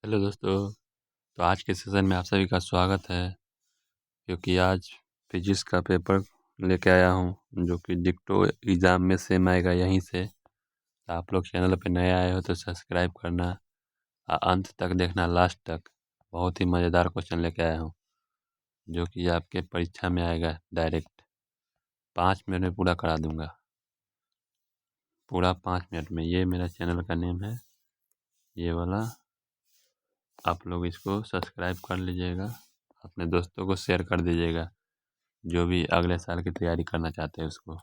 Hello दोस्तों। तो आज के सेशन में आप सभी का स्वागत है। क्योंकि आज फिजिक्स का पेपर लेके आया हूँ जो कि डिक्टो एग्ज़ाम में सेम आएगा यहीं से। तो आप लोग चैनल पे नए आए हो तो सब्सक्राइब करना और अंत तक देखना, लास्ट तक। बहुत ही मज़ेदार क्वेश्चन लेके आया हूँ जो कि आपके परीक्षा में आएगा डायरेक्ट। 5 मिनट में पूरा करा दूँगा, पूरा 5 मिनट में। ये मेरा चैनल का नेम है, ये वाला। आप लोग इसको सब्सक्राइब कर लीजिएगा, अपने दोस्तों को शेयर कर दीजिएगा जो भी अगले साल की तैयारी करना चाहते हैं उसको।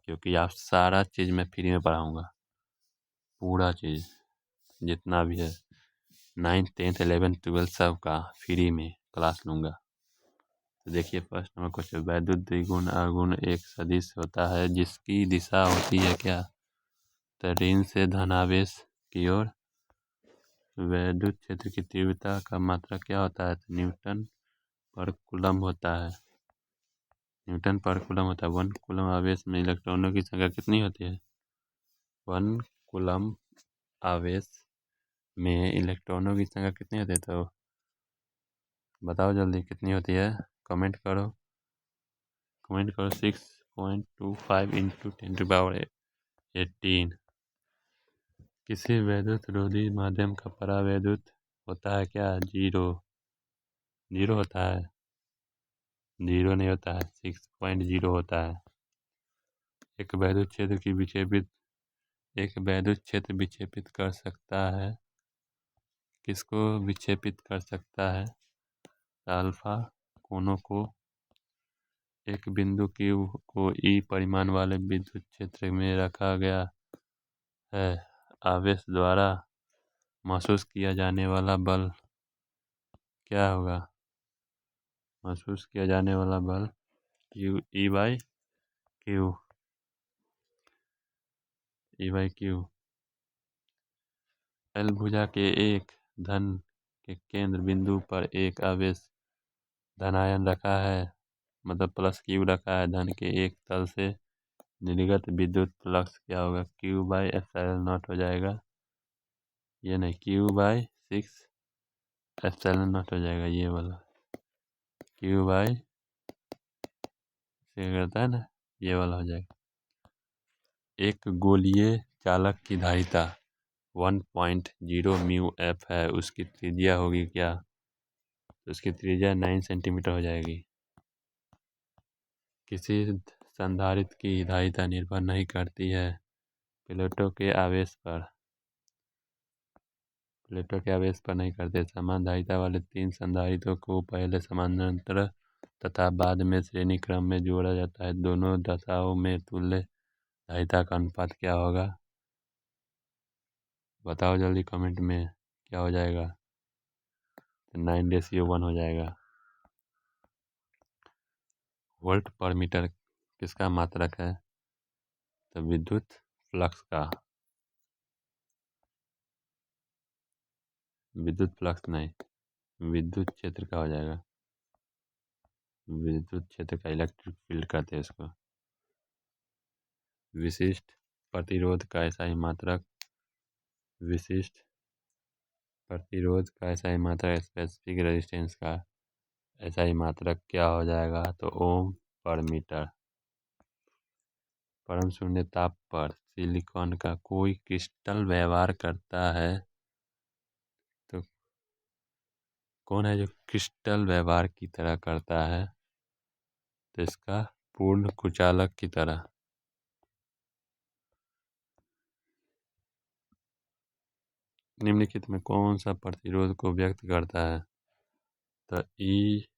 क्योंकि आप सारा चीज़ मैं फ्री में पढ़ाऊँगा, पूरा चीज़ जितना भी है। 9th 10th 11th 12th सब का फ्री में क्लास लूँगा। तो देखिए फर्स्ट नंबर क्वेश्चन, वैद्युत द्विगुण अगुण एक सदिश होता है जिसकी दिशा होती है क्या? तो ऋण से धनावेश की ओर। वैद्युत क्षेत्र की तीव्रता का मात्रा क्या होता है? तो न्यूटन पर कूलम होता है। न्यूटन पर कूलम होता है। 1 कूलम आवेश में इलेक्ट्रॉनों की संख्या कितनी होती है? 1 कूलम आवेश में इलेक्ट्रॉनों की संख्या कितनी होती है? तो बताओ जल्दी कितनी होती है, कमेंट करो। 6.25 इंटू 10⁻18। किसी वैद्युत रोधी माध्यम का परावैद्युत होता है क्या? जीरो होता है। जीरो नहीं होता है, 6.0 होता है। एक वैद्युत क्षेत्र विक्षेपित कर सकता है। किसको विक्षेपित कर सकता है? अल्फा कोनों को। एक बिंदु Q को E परिमाण वाले विद्युत क्षेत्र में रखा गया है। आवेश द्वारा महसूस किया जाने वाला बल क्या होगा? महसूस किया जाने वाला बल E/Q। एल भुजा के एक धन के केंद्र बिंदु पर एक आवेश धनायन रखा है, मतलब प्लस Q रखा है। धन के एक तल से निर्गत विद्युत फ्लक्स क्या होगा? Q/ε0 हो जाएगा। ये नहीं, Q/6ε0 हो जाएगा। ये वाला Q/6 करता है ना, ये वाला हो जाएगा। एक गोलीय चालक की धारिता 1.0 म्यू एफ है, उसकी त्रिज्या होगी क्या? तो उसकी त्रिज्या 9 सेंटीमीटर हो जाएगी। किसी संधारित्र की धारिता निर्भर नहीं करती है प्लेटों के आवेश पर। नहीं करते। समान धारिता वाले 3 संधारित्रों को पहले समानांतर तथा बाद में श्रेणी क्रम में जोड़ा जाता है। दोनों दशाओं में तुल्य धारिता का अनुपात क्या होगा? बताओ जल्दी कमेंट में, क्या हो जाएगा? तो 9:1 हो जाएगा। वोल्ट पर मीटर किसका मात्रक है? तो विद्युत फ्लक्स का। विद्युत फ्लक्स नहीं, विद्युत क्षेत्र का हो जाएगा। विद्युत क्षेत्र का, इलेक्ट्रिक फील्ड कहते हैं इसको। विशिष्ट प्रतिरोध का ऐसा ही मात्रक। विशिष्ट प्रतिरोध का ऐसा ही मात्रक, स्पेसिफिक रेजिस्टेंस का ऐसा ही मात्रक क्या हो जाएगा? तो ओम पर मीटर। परम शून्य ताप पर सिलिकॉन का कोई क्रिस्टल व्यवहार करता है तो कौन है जो क्रिस्टल व्यवहार की तरह करता है? तो इसका पूर्ण कुचालक की तरह। निम्नलिखित में कौन सा प्रतिरोध को व्यक्त करता है? तो E/L/A।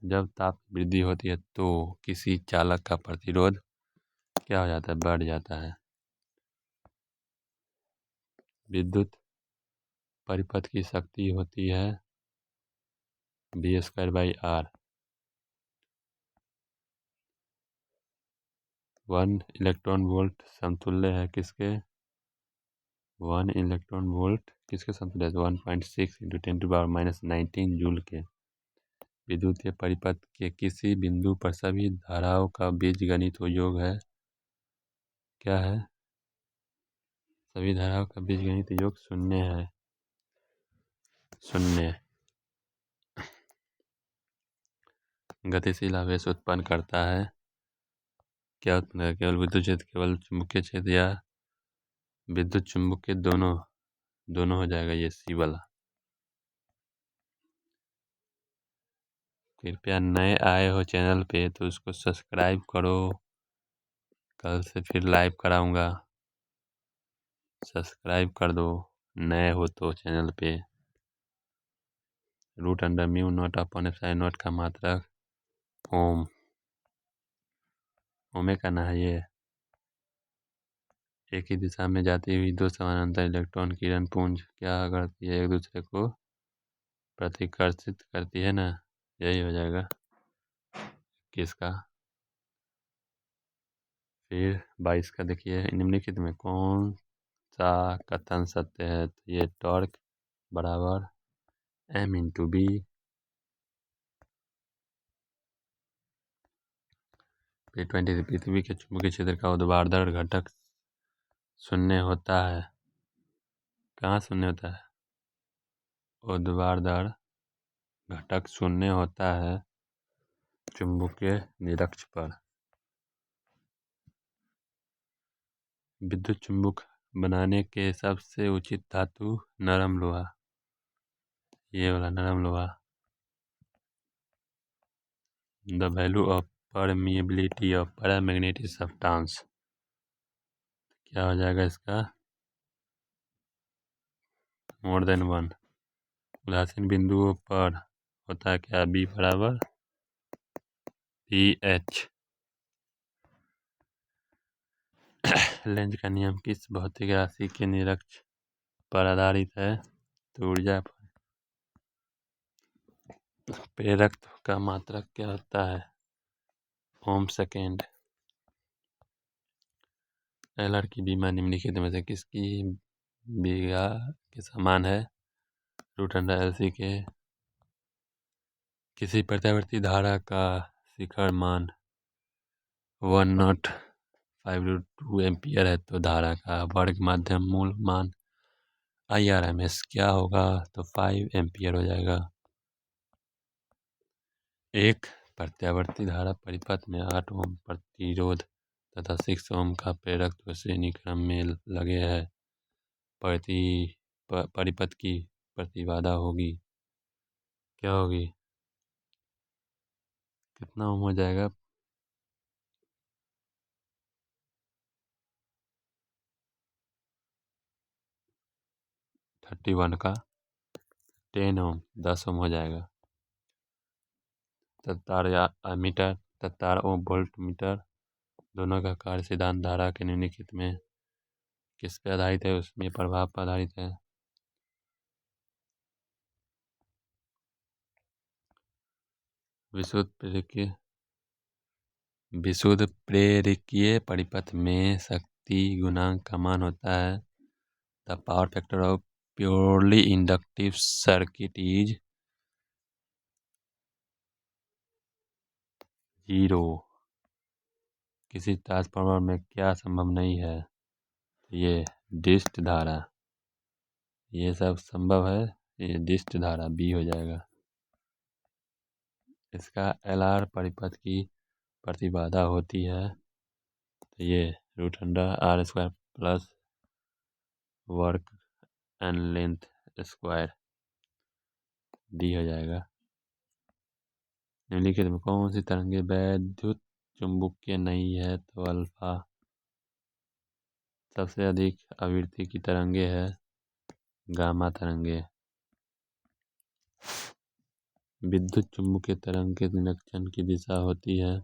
जब ताप वृद्धि होती है तो किसी चालक का प्रतिरोध क्या हो जाता है? बढ़ जाता है। विद्युत परिपथ की शक्ति होती है V²/R। 1 इलेक्ट्रॉन वोल्ट समतुल्य है किसके? 1 इलेक्ट्रॉन वोल्ट किसके समतुल्य है? 1.6 × 10⁻⁻19 जूल के। विद्युतीय परिपथ के किसी बिंदु पर सभी धाराओं का बीजगणित योग है, क्या है? सभी धाराओं का बीजगणित योग शून्य है। शून्य। गतिशील आवेश उत्पन्न करता है। क्या उत्पन्न करता है? केवल विद्युत क्षेत्र, केवल चुंबकीय क्षेत्र या विद्युत चुंबकीय दोनों हो जाएगा ये सी वाला। कृपया नए आए हो चैनल पे तो उसको सब्सक्राइब करो। कल से फिर लाइव कराऊंगा, सब्सक्राइब कर दो नए हो तो चैनल पे। Root under mu naught upon epsilon naught का मात्रक ओम। ओमे करना है ये। एक ही दिशा में जाती हुई दो समानांतर इलेक्ट्रॉन किरण पुंज क्या करती है? एक दूसरे को प्रतिकर्षित करती है ना, यही हो जाएगा किसका। फिर 22 का देखिए, निम्नलिखित में कौन सा कथन सत्य है? तो ये टॉर्क बराबर m/b। फिर 20 पृथ्वी के चुंबकीय क्षेत्र का ऊर्ध्वाधर घटक शून्य होता है। कहाँ शून्य होता है? ऊर्ध्वाधर घटक शून्य होता है चुंबकीय निरक्ष पर। विद्युत चुंबक बनाने के सबसे उचित धातु नरम लोहा, ये वाला नरम लोहा। The value of permeability of paramagnetic substance क्या हो जाएगा इसका? More than 1। उदासीन बिंदुओं पर होता है क्या? बी बराबर pH। लेंज का नियम किस भौतिक राशि के निरक्ष पर आधारित है? तो ऊर्जा पर। प्रेरकत्व का मात्रक क्या होता है? ओम सेकेंड। एलर की बीमा निम्नलिखित में से किसकी बीघा के समान है? रूट अंडर एलसी के। किसी प्रत्यावर्ती धारा का शिखर मान 105√2 एम्पियर है तो धारा का वर्ग माध्यम मूल मान IRMS क्या होगा? तो 5 एम्पियर हो जाएगा। एक प्रत्यावर्ती धारा परिपथ में 8 ओम प्रतिरोध तथा 6 ओम का प्रेरकत्व श्रेणी क्रम में लगे है। परिपथ की प्रतिबाधा होगी क्या होगी? कितना ओम हो जाएगा? 31 का 10 ओम 10 ओम हो जाएगा। तत्तार या मीटर, तत्तार ओम वोल्ट मीटर दोनों का कार्य सिद्धांत धारा के निम्नलिखित में किस पे आधारित है? उसमें प्रभाव पर आधारित है। विशुद्ध प्रेरकीय परिपथ में शक्ति गुणांक का मान होता है the power factor of purely inductive circuit is 0। किसी ट्रांसफार्मर में क्या संभव नहीं है? ये डिस्ट धारा, ये सब संभव है। ये डिस्ट धारा बी हो जाएगा। इसका LR परिपथ की प्रतिबाधा होती है तो ये √r² plus work and length square D हो जाएगा। निम्नलिखित में कौन सी तरंगे वैद्युत चुंबकीय नहीं है? तो अल्फा। सबसे अधिक आवृत्ति की तरंगे है गामा तरंगे। विद्युत चुंबकीय तरंग के निरीक्षण की दिशा होती है,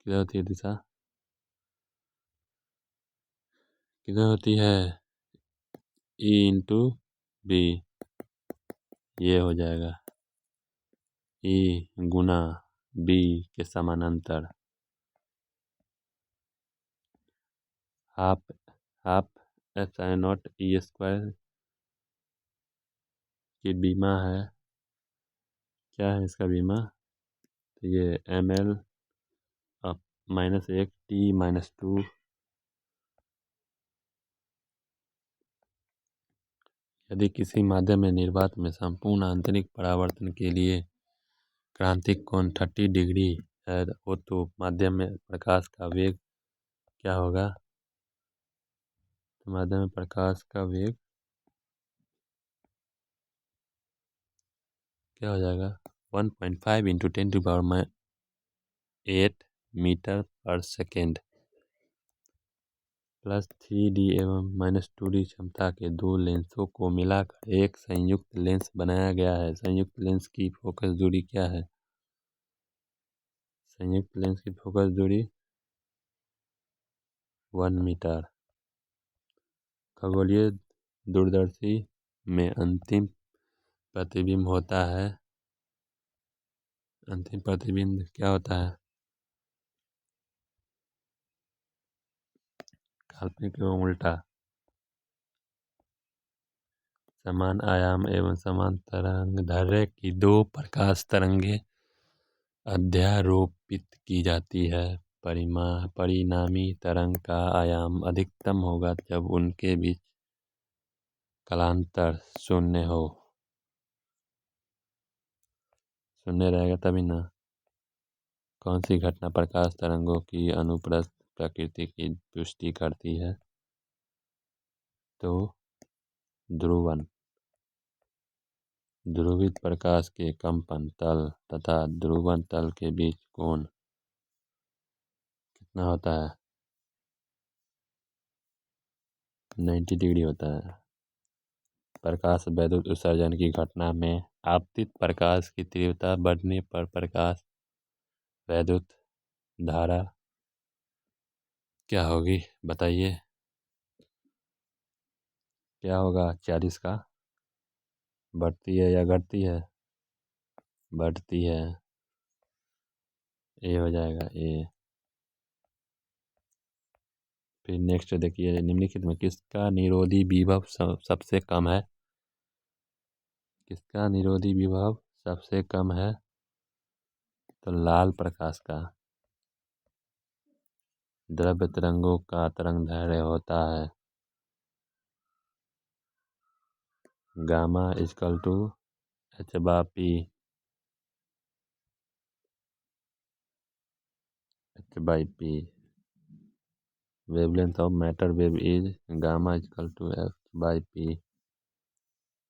किधर होती है दिशा? किधर होती है? E/B। ये हो जाएगा E गुना B के समानांतर। हाफ एप्सिलॉन नॉट E² की बीमा है। क्या है इसका बीमा? तो ये ml -1 T -2 यदि किसी माध्यम में निर्वात में संपूर्ण आंतरिक परावर्तन के लिए क्रांतिक कोण 30 डिग्री हो तो माध्यम में प्रकाश का वेग क्या होगा? तो माध्यम में प्रकाश का वेग क्या हो जाएगा? 1.5 × 10⁸ मीटर पर सेकेंड प्लस 3D एवं -2D क्षमता के दो लेंसों को मिलाकर एक संयुक्त लेंस बनाया गया है। संयुक्त लेंस की फोकस दूरी क्या है? संयुक्त लेंस की फोकस दूरी 1 मीटर। खगोलीय दूरदर्शी में अंतिम प्रतिबिंब होता है। अंतिम प्रतिबिंब क्या होता है? काल्पनिक एवं उल्टा। समान आयाम एवं समान तरंगदैर्घ्य की दो प्रकाश तरंगें अध्यारोपित की जाती है। परिणामी तरंग का आयाम अधिकतम होगा जब उनके बीच कालांतर शून्य हो। शून्य रहेगा तभी ना। कौन सी घटना प्रकाश तरंगों की अनुप्रस्थ प्रकृति की पुष्टि करती है? तो ध्रुवन। ध्रुवित प्रकाश के कंपन तल तथा ध्रुवन तल के बीच कोण कितना होता है? 90 डिग्री होता है। प्रकाश वैद्युत उत्सर्जन की घटना में आपतित प्रकाश की तीव्रता बढ़ने पर प्रकाश वैद्युत धारा क्या होगी? बताइए क्या होगा? 40 का बढ़ती है या घटती है? बढ़ती है। ए हो जाएगा ए। फिर नेक्स्ट देखिए, निम्नलिखित में किसका निरोधी विभव सबसे कम है? किसका निरोधी विभव सबसे कम है? तो लाल प्रकाश का। द्रव्य तरंगों का तरंगदैर्घ्य होता है gamma equal to h/p। h/p। Wavelength of matter wave is gamma equal to h/p।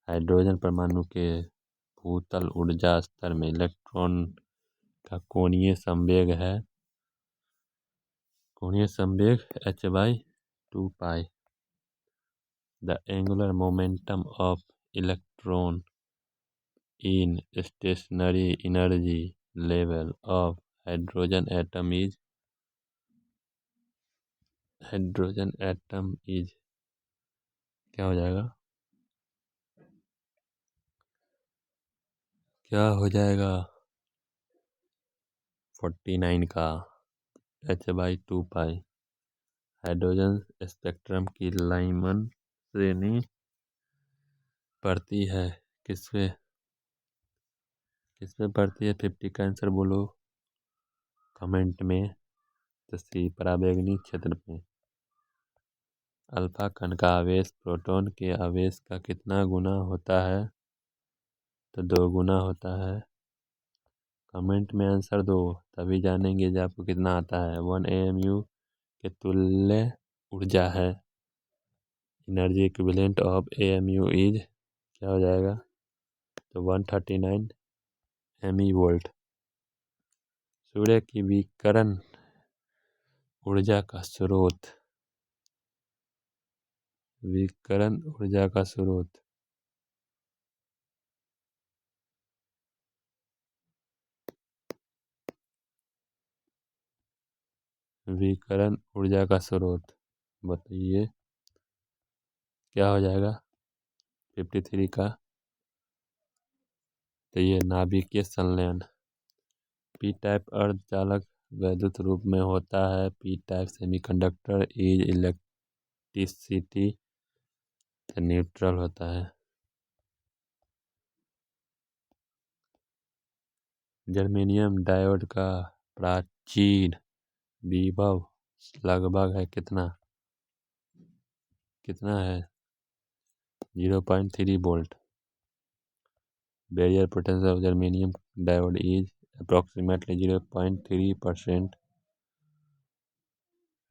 Hydrogen परमाणु के भूतल ऊर्जा स्तर में इलेक्ट्रॉन का कोणीय संवेग है। कोणीय संवेग h/2π। The angular momentum of electron in stationary energy level of hydrogen atom is क्या हो जाएगा? क्या हो जाएगा? 49 का h/2π। हाइड्रोजन स्पेक्ट्रम की लाइमन श्रेणी पड़ती है किसपे? किसपे पड़ती है? 50 का आंसर बोलो कमेंट में। तो सी पराबैंगनी क्षेत्र पे। अल्फा कण का आवेश प्रोटॉन के आवेश का कितना गुना होता है? तो 2 गुना होता है। कमेंट में आंसर दो तभी जानेंगे कि आपको कितना आता है। 1 AMU के तुल्य ऊर्जा है। Energy equivalent of AMU is क्या हो जाएगा? तो 139 MeV। सूर्य की विकिरण ऊर्जा का स्रोत। विकिरण ऊर्जा का स्रोत विकिरण ऊर्जा का स्रोत बताइए क्या हो जाएगा? 53 का। तो ये नाभिकीय संलयन। पी टाइप अर्धचालक वैद्युत रूप में होता है। P type semiconductor is electricity से न्यूट्रल होता है। जर्मेनियम डायोड का प्राचीन विभव लगभग है कितना? कितना है? 0.3 volt. Barrier potential of germanium diode is approximately 0.3%।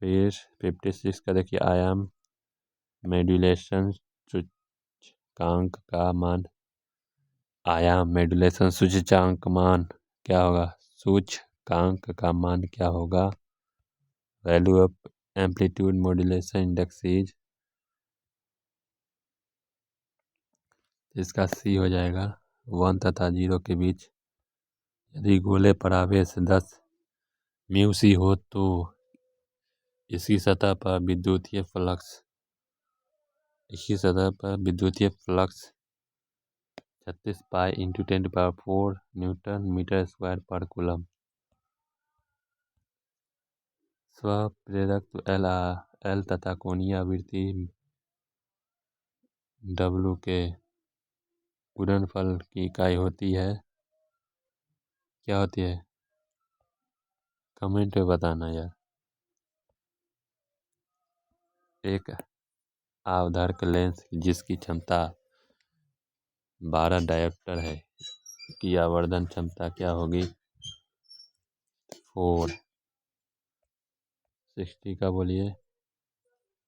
फिर 56 का देखिए, आयाम मॉड्यूलेशन सूचकांक का मान। आयाम मॉड्यूलेशन सूचकांक मान क्या होगा? सूचकांक का मान क्या होगा? Value of amplitude modulation index is, इसका सी हो जाएगा 1 तथा 0 के बीच। यदि गोले पर आवेश 10 म्यू सी हो तो इसकी सतह पर विद्युतीय flux 36 pi into 10⁴ newton metre square पर कूलम। स्वप्रेरक एल तथा कोणीय आवृत्ति डब्लू के गुणनफल की इकाई होती है, क्या होती है? कमेंट में बताना यार। एक आवधारक लेंस जिसकी क्षमता 12 डायोप्टर है की आवर्धन क्षमता क्या होगी? 460 का बोलिए।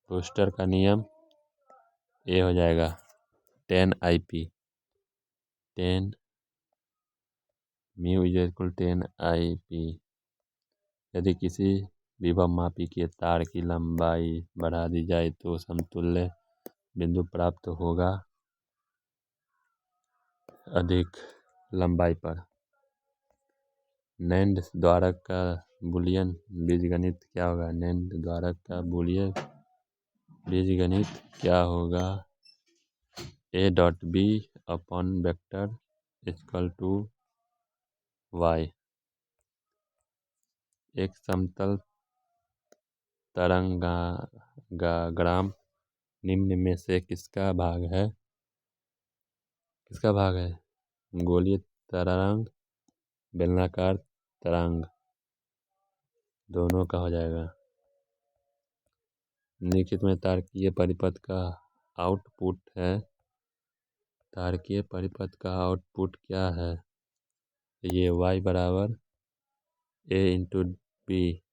ब्रूस्टर का नियम ये हो जाएगा 10 IP 10 mu is equal 10 IP। यदि किसी विभवमापी के तार की लंबाई बढ़ा दी जाए तो समतुल्य बिंदु प्राप्त होगा अधिक लंबाई पर। नैंड द्वारक का बूलियन बीजगणित क्या होगा? नैंड द्वारक का बूलियन बीजगणित क्या होगा? A.B upon vector equal to y। एक समतल तरंगाग्राम निम्न में से किसका भाग है? किसका भाग है? गोलीय तरंग, बेलनाकार तरंग, दोनों का हो जाएगा। निम्नलिखित में तारकीय परिपथ का आउटपुट है। तारकीय परिपथ का आउटपुट क्या है? ये y बराबर A इंटू बी।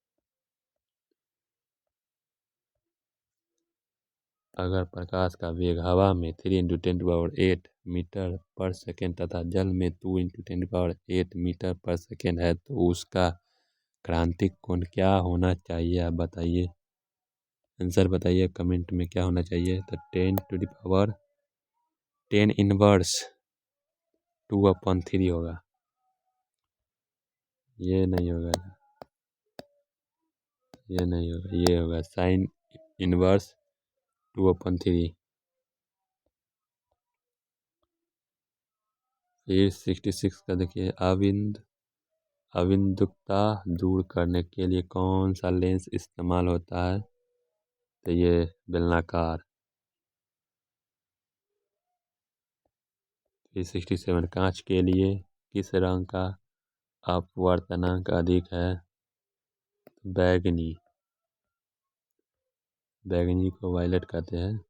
अगर प्रकाश का वेग हवा में 3 इंटू 10⁸ मीटर पर सेकेंड तथा जल में 2 इंटू 10⁸ मीटर पर सेकेंड है तो उसका क्रांतिक कोण क्या होना चाहिए? आप बताइए, आंसर बताइए कमेंट में क्या होना चाहिए। तो 10 इनवर्स 2/3 होगा। ये नहीं होगा, ये नहीं होगा, ये होगा साइन इनवर्स 2/3। फिर 66 का देखिए, अविंदुकता दूर करने के लिए कौन सा लेंस इस्तेमाल होता है? तो ये बेलनाकार। फिर 67, कांच के लिए किस रंग का अपवर्तनांक अधिक है? बैगनी। बैगनी को वायलेट कहते हैं।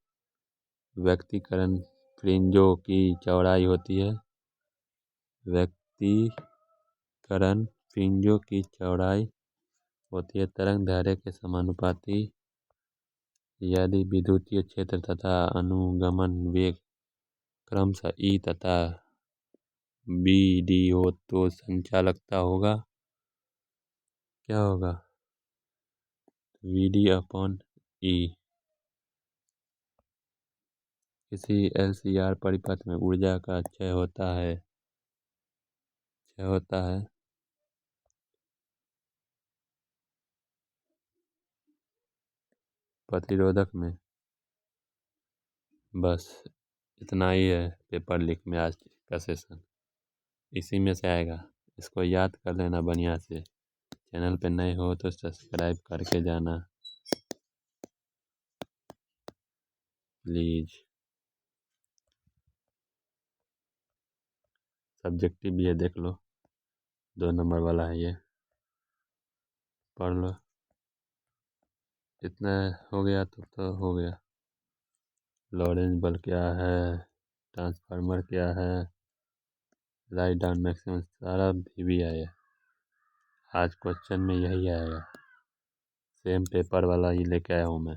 व्यक्तिकरण फ्रिंजों की चौड़ाई होती है। व्यक्तिकरण फ्रिंजों की चौड़ाई होती है तरंग दैर्ध्य के समानुपाती। यदि विद्युतीय क्षेत्र तथा अनुगमन वेग क्रमशः E तथा BD हो तो संचालकता होगा, क्या होगा? VD upon E। किसी LCR परिपथ में ऊर्जा का क्षय होता है, प्रतिरोधक में। बस इतना ही है पेपर लीक में आज का सेशन, इसी में से आएगा। इसको याद कर लेना बढ़िया से। चैनल पे नए हो तो सब्सक्राइब करके जाना प्लीज़। सब्जेक्टिव भी है, देख लो, 2 नंबर वाला है ये, पढ़ लो। इतना हो गया तो हो गया। लॉरेंज बल क्या है, ट्रांसफार्मर क्या है, राइट डाउन मैक्सिमम, सारा भी आया। आज क्वेश्चन में यही आएगा, सेम पेपर वाला ही लेके आया हूँ मैं।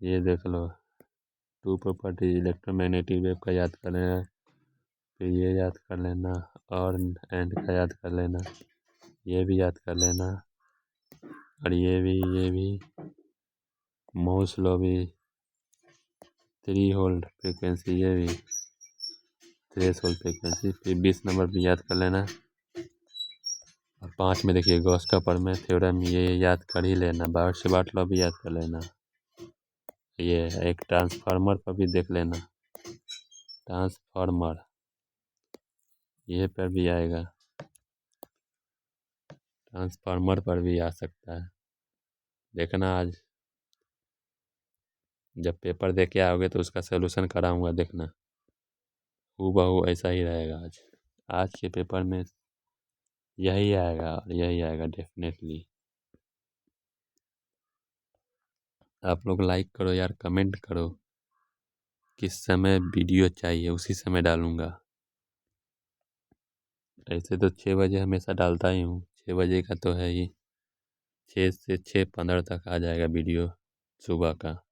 ये देख लो, टू प्रॉपर्टी इलेक्ट्रोमैग्नेटिक वेव का याद कर लेना, फिर ये याद कर लेना, और एंड का याद कर लेना, ये भी याद कर लेना, और ये भी मोस लॉ भी, 3 होल्ड फ्रिक्वेंसी, ये भी थ्रेश होल्ड फ्रिक्वेंसी, फिर 20 नंबर भी याद कर लेना। और 5 में देखिए गॉस का प्रमेय थ्योरम, ये याद कर ही लेना। बार्ट लॉ भी याद कर लेना। ये एक ट्रांसफार्मर पर भी देख लेना, ट्रांसफार्मर ये पर भी आएगा, ट्रांसफार्मर पर भी आ सकता है। देखना आज जब पेपर दे के आओगे तो उसका सलूशन कराऊंगा, देखना हूबहू ऐसा ही रहेगा। आज के पेपर में यही आएगा और यही आएगा डेफिनेटली। आप लोग लाइक करो यार, कमेंट करो, किस समय वीडियो चाहिए उसी समय डालूंगा। ऐसे तो 6 बजे हमेशा डालता ही हूँ, 6 बजे का तो है ही, 6 से 6:15 तक आ जाएगा वीडियो सुबह का।